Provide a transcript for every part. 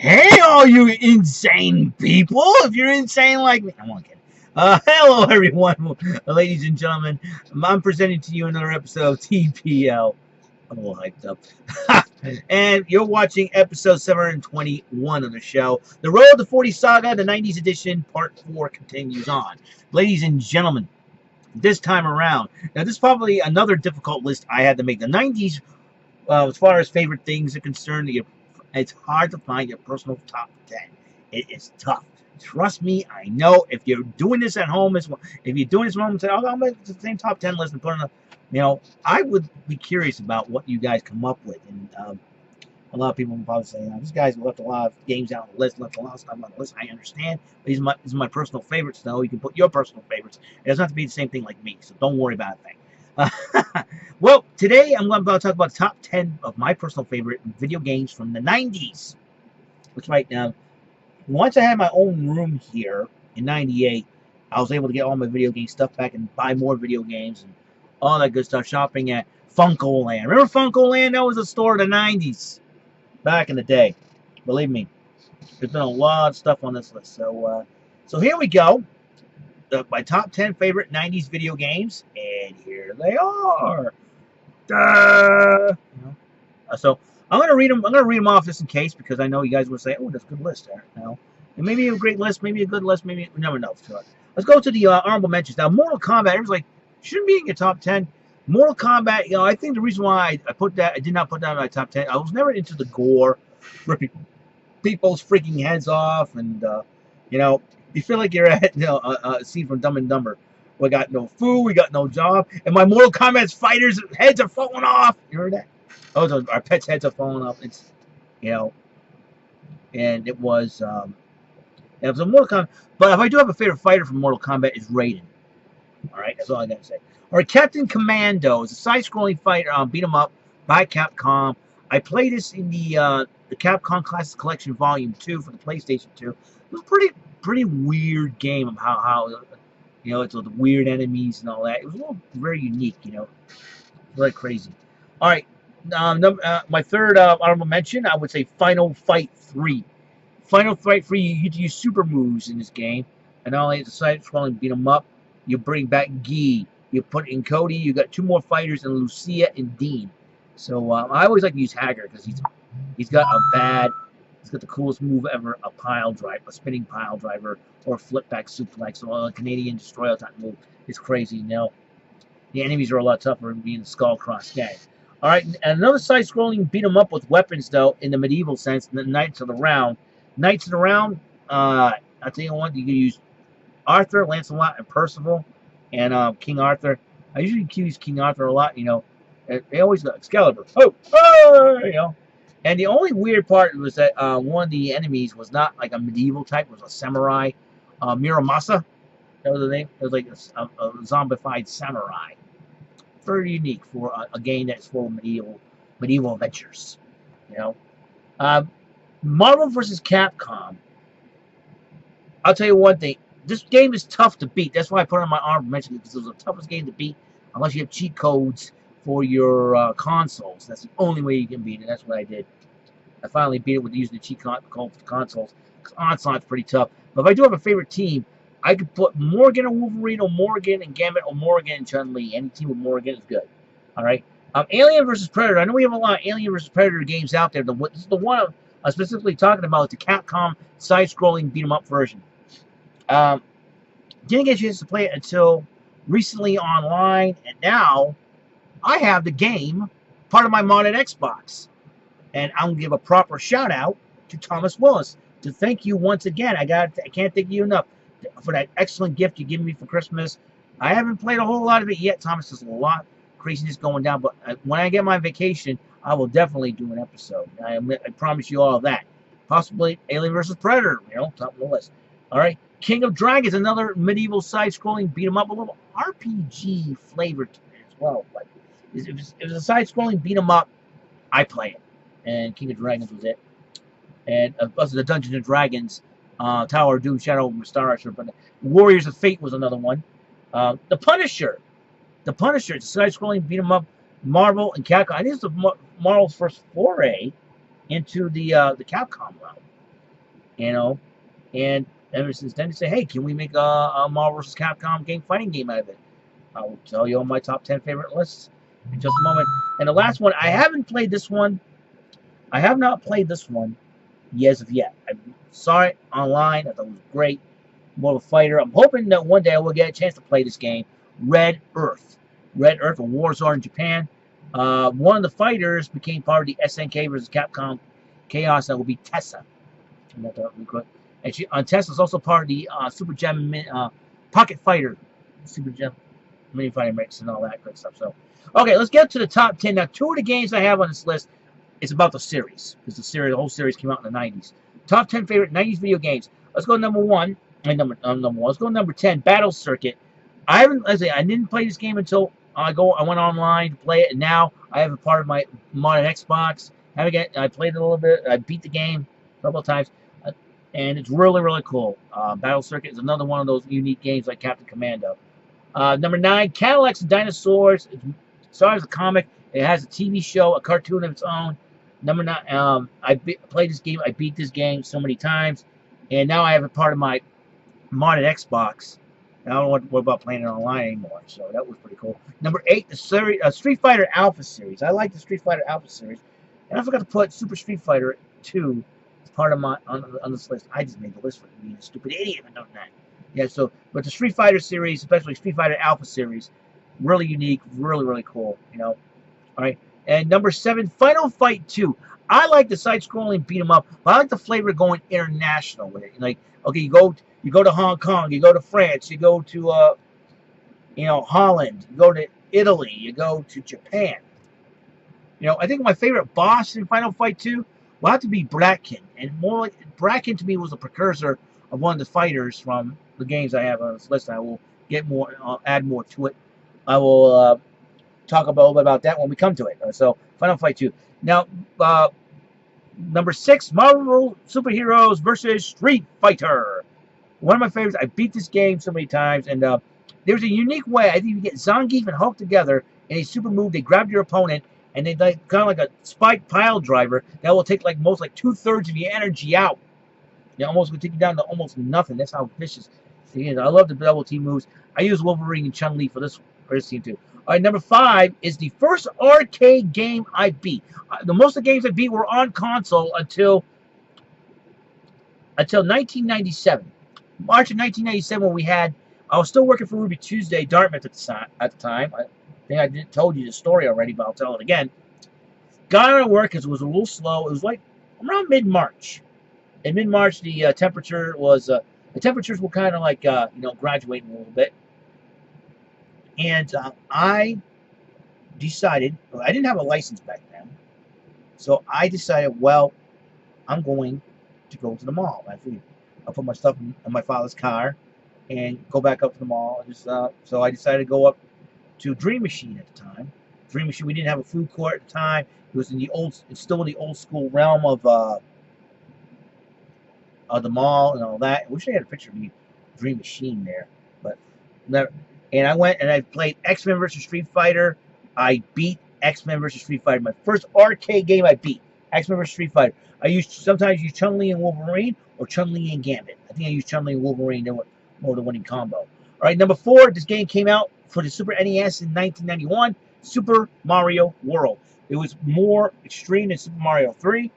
Hey, all you insane people! If you're insane like me, I'm not kidding. Hello, everyone, ladies and gentlemen. I'm presenting to you another episode of TPL. I'm a little hyped up. And you're watching episode 721 of the show. The Road to 40 Saga, the 90s edition, part 4 continues on. Ladies and gentlemen, this time around, now this is probably another difficult list I had to make. The 90s, as far as favorite things are concerned, it's hard to find your personal top 10. It is tough. Trust me, I know. If you're doing this at home as well, if you're doing this at home and say, "Oh, I'll make the same top 10 list and put in I would be curious about what you guys come up with. And a lot of people will probably say, "This guy's left a lot of games out on the list, left a lot of stuff on the list." I understand, but these are my personal favorites, though. You can put your personal favorites. It doesn't have to be the same thing like me, so don't worry about a thing. Well, today I'm going to talk about the top 10 of my personal favorite video games from the 90s. Which right now, once I had my own room here in 98, I was able to get all my video game stuff back and buy more video games and all that good stuff, shopping at Funko Land. Remember Funko Land? That was a store in the 90s, back in the day. Believe me, there's been a lot of stuff on this list. So here we go. My top 10 favorite 90s video games, and here they are. So I'm gonna read them. I'm gonna read them off just in case, because I know you guys will say, "Oh, that's a good list there." And maybe a great list, maybe a good list, maybe we never know. So let's go to the honorable mentions now. Mortal Kombat. Everyone's like, shouldn't be in your top 10. Mortal Kombat. I think the reason why I did not put that in my top 10. I was never into the gore, ripping people's freaking heads off, and you feel like you're at a scene from Dumb and Dumber. We got no food, we got no job, and my Mortal Kombat's fighters' heads are falling off. You heard that? Oh, so our pets' heads are falling off. It's, and it was a Mortal Kombat. But if I do have a favorite fighter from Mortal Kombat, it's Raiden. All right, that's all I gotta say. All right, Captain Commando is a side-scrolling fighter, beat 'em up by Capcom. I played this in the Capcom Classics Collection Volume 2 for the PlayStation 2. It was a pretty weird game of how it's with the weird enemies and all that. It was very unique, very crazy. All right, my third honorable mention, I would say Final Fight 3. Final Fight 3, you get to use super moves in this game, and not only it's a side-scrolling beat 'em up, you bring back Guy, you put in Cody, you got 2 more fighters, and Lucia and Dean. So I always like to use Hager because he's got the coolest move ever, a spinning pile driver, or a flip back suplex, or a Canadian destroyer type move. It's crazy, The enemies are a lot tougher than being the Skull Cross gang. All right, and another side-scrolling beat 'em up with weapons, though, in the medieval sense, the Knights of the Round. Knights of the Round, I'll tell you what, you can use Arthur, Lancelot, and Percival, and King Arthur. I usually use King Arthur a lot, They always got Excalibur. And the only weird part was that one of the enemies was not like a medieval type; it was a samurai, Muramasa. That was the name. It was like a zombified samurai. Very unique for a game that's full of medieval adventures. Marvel vs. Capcom. I'll tell you one thing. This game is tough to beat. That's why I put it on my honorable mention, because it was the toughest game to beat unless you have cheat codes for your consoles. That's the only way you can beat it. That's what I did. I finally beat it with using the cheat code for consoles. Onslaught's pretty tough. But if I do have a favorite team, I could put Morgan and Wolverine, or Morgan and Gambit, or Morgan and Chun-Li. Any team with Morgan is good. All right. Alien vs. Predator. I know we have a lot of Alien vs. Predator games out there. This is the one I'm specifically talking about, the Capcom side-scrolling beat-em-up version. Didn't get a chance to play it until recently online, and now I have the game part of my modded Xbox. And I'm going to give a proper shout-out to Thomas Willis to thank you once again. I can't thank you enough for that excellent gift you gave me for Christmas. I haven't played a whole lot of it yet, Thomas. There's a lot of craziness going down, but when I get my vacation, I will definitely do an episode. I promise you all that. Possibly Alien vs. Predator, top of the list. All right. King of Dragons, another medieval side-scrolling beat-em-up, a little RPG flavor to it as well. But if it's a side-scrolling beat-em-up, I play it. And King of Dragons was it. And plus the Dungeons and Dragons, Tower of Doom, Shadow of Star Archer, but Warriors of Fate was another one. The Punisher. The Punisher, it's a side-scrolling beat-em-up, Marvel and Capcom. I think it's Marvel's first foray into the Capcom realm. you know. And ever since then, they say, hey, can we make a Marvel vs. Capcom fighting game out of it? I will tell you on my top 10 favorite lists in just a moment. And the last one, I haven't played this one. I have not played this one as of yet. I saw it online. I thought it was great. More of a fighter. I'm hoping that one day I will get a chance to play this game. Red Earth. Red Earth, a war zone in Japan. One of the fighters became part of the SNK versus Capcom Chaos. That will be Tessa. And Tessa is also part of the Super Gem Pocket Fighter. Super Gem mini fighting mix and all that good stuff. So, okay, let's get to the top 10. Now, two of the games I have on this list is about the series. Because the whole series came out in the 90s. Top 10 favorite 90s video games. Let's go number one. Number one. Let's go number 10, Battle Circuit. I didn't play this game until I went online to play it, and now I have a part of my modded Xbox. I played it a little bit. I beat the game a couple of times, and it's really, really cool. Battle Circuit is another one of those unique games like Captain Commando. Number 9, Cadillacs and Dinosaurs. It stars a comic. It has a TV show, a cartoon of its own. Number 9, I played this game. I beat this game so many times, and now I have a part of my modded Xbox. I don't know what about playing it online anymore, so that was pretty cool. Number 8, the Street Fighter Alpha series. I like the Street Fighter Alpha series, and I forgot to put Super Street Fighter 2 as part of my on this list. I just made the list for being a stupid idiot for doing that. Yeah, so but the Street Fighter series, especially Street Fighter Alpha series, really unique, really, really cool. All right. And number 7, Final Fight 2. I like the side-scrolling beat 'em up, but I like the flavor going international with it. Like, okay, you go to Hong Kong, you go to France, you go to Holland, you go to Italy, you go to Japan. I think my favorite boss in Final Fight 2 will have to be Bracken, and more like Bracken to me was a precursor of one of the fighters from the games I have on this list. I will add more to it. I will talk a little bit about that when we come to it. So Final Fight 2. Now, number 6, Marvel Superheroes versus Street Fighter. One of my favorites. I beat this game so many times, and there's a unique way. I think you get Zangief and Hulk together in a super move. They grab your opponent, and they kind of like a spike pile driver that will take like 2/3 of your energy out. Almost will take you down to almost nothing. That's how vicious it is. I love the double team moves. I use Wolverine and Chun-Li for this team too. All right, number 5 is the first arcade game I beat. Most of the games I beat were on console until 1997. March of 1997, when I was still working for Ruby Tuesday, Dartmouth at the time. I think I told you the story already, but I'll tell it again. Got out of work because it was a little slow. It was like around mid-March. In mid-March, the temperatures were kind of like graduating a little bit. And I decided, I didn't have a license back then, so I decided, well, I'm going to go to the mall. I'll put my stuff in my father's car and go back up to the mall. So I decided to go up to Dream Machine at the time. Dream Machine, we didn't have a food court at the time. It was it's still in the old school realm of the mall and all that. I wish I had a picture of the Dream Machine there, but never. And I went and I played X-Men vs. Street Fighter. I beat X-Men vs. Street Fighter. My first arcade game I beat. X-Men vs. Street Fighter. I sometimes use Chun-Li and Wolverine or Chun-Li and Gambit. I think I used Chun-Li and Wolverine. They were more the winning combo. All right, number 4. This game came out for the Super NES in 1991. Super Mario World. It was more extreme than Super Mario 3.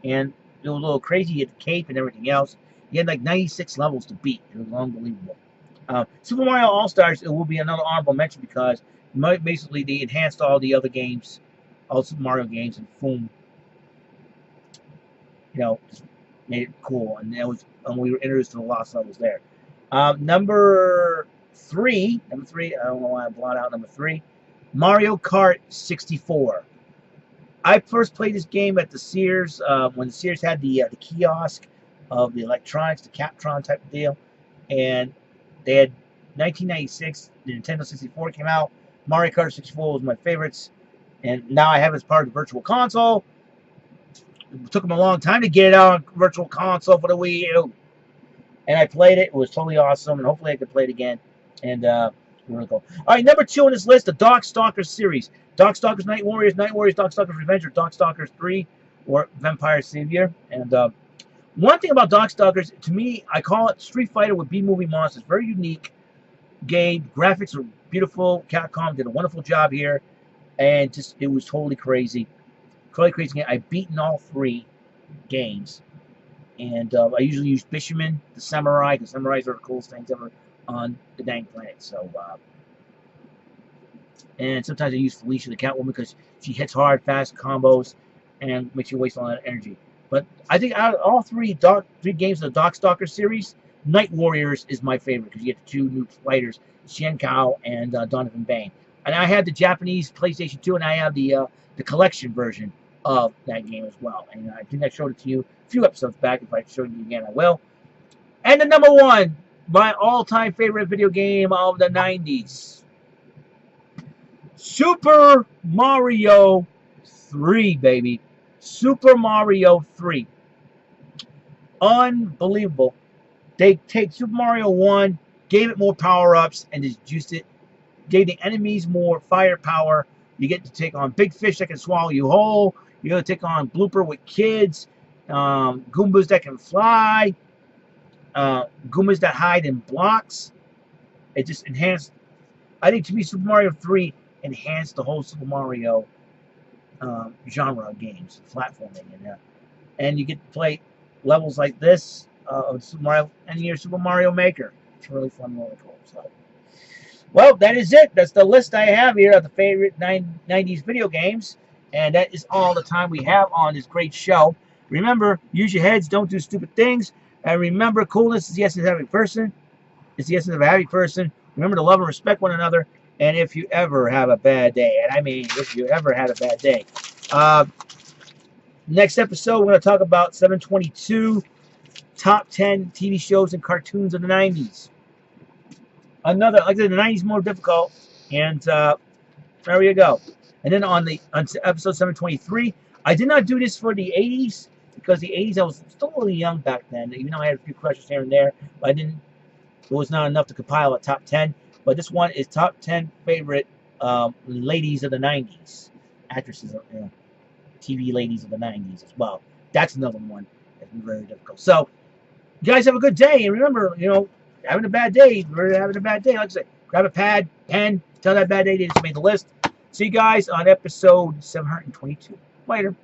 And it was a little crazy. You had the cape and everything else. You had like 96 levels to beat. It was unbelievable. Super Mario All-Stars, it will be another honorable mention because basically they enhanced all the other games, all Super Mario games, and boom, just made it cool. And we were introduced to the lost levels there. Number 3, I don't know why I blot out number 3, Mario Kart 64. I first played this game at the Sears, when the Sears had the kiosk of the electronics, the Captron type of deal, and they had 1996, the Nintendo 64 came out. Mario Kart 64 was my favorites, and now I have it as part of the Virtual Console. It took them a long time to get it out on Virtual Console for the Wii U, and I played it. It was totally awesome, and hopefully I can play it again. And really cool. All right, number 2 on this list, the Darkstalkers series. Darkstalkers Night Warriors, Darkstalkers Revenge, or Darkstalkers 3, or Vampire Savior. And One thing about Darkstalkers, to me, I call it Street Fighter with B-movie monsters. Very unique game. Graphics are beautiful. Capcom did a wonderful job here, and just it was totally crazy. Totally crazy game. I've beaten all 3 games, and I usually use Bishaman, the Samurai, because Samurais are the coolest things ever on the dang planet. So, and sometimes I use Felicia, the Catwoman, because she hits hard, fast combos, and makes you waste a lot of energy. But I think out of all 3 games of the Darkstalker series, Night Warriors is my favorite because you get the 2 new fighters, Shen Kao and Donovan Bane. And I have the Japanese PlayStation 2, and I have the collection version of that game as well. And I think I showed it to you a few episodes back. If I show you again, I will. And the number 1, my all-time favorite video game of the 90s, Super Mario 3, baby. Super Mario 3. Unbelievable. They take Super Mario 1, gave it more power-ups, and just juiced it. Gave the enemies more firepower. You get to take on big fish that can swallow you whole. You get to take on Blooper with kids. Goombas that can fly. Goombas that hide in blocks. It just enhanced. I think to me, Super Mario 3 enhanced the whole Super Mario genre of games, platforming, and you get to play levels like this of Super Mario and your Super Mario Maker. It's really fun, really cool. So, well, that is it. That's the list I have here of the favorite 90s video games, and that is all the time we have on this great show. Remember, use your heads, don't do stupid things, and remember, coolness is the essence of having a person. It's the essence of a happy person. Remember to love and respect one another. And if you ever have a bad day, and I mean if you ever had a bad day, next episode we're going to talk about 722 top 10 TV shows and cartoons of the 90s. Another, like I said, the 90s more difficult, and there you go. And then on episode 723, I did not do this for the 80s because the 80s I was still really young back then. Even though I had a few questions here and there, but I didn't. It was not enough to compile a top 10. But this one is top 10 favorite ladies of the 90s. Actresses, TV ladies of the 90s as well. That's another one that's very difficult. So, you guys have a good day. And remember, having a bad day, we're having a bad day. Like I said, grab a pad, pen, tell that bad day they just made the list. See you guys on episode 722. Later.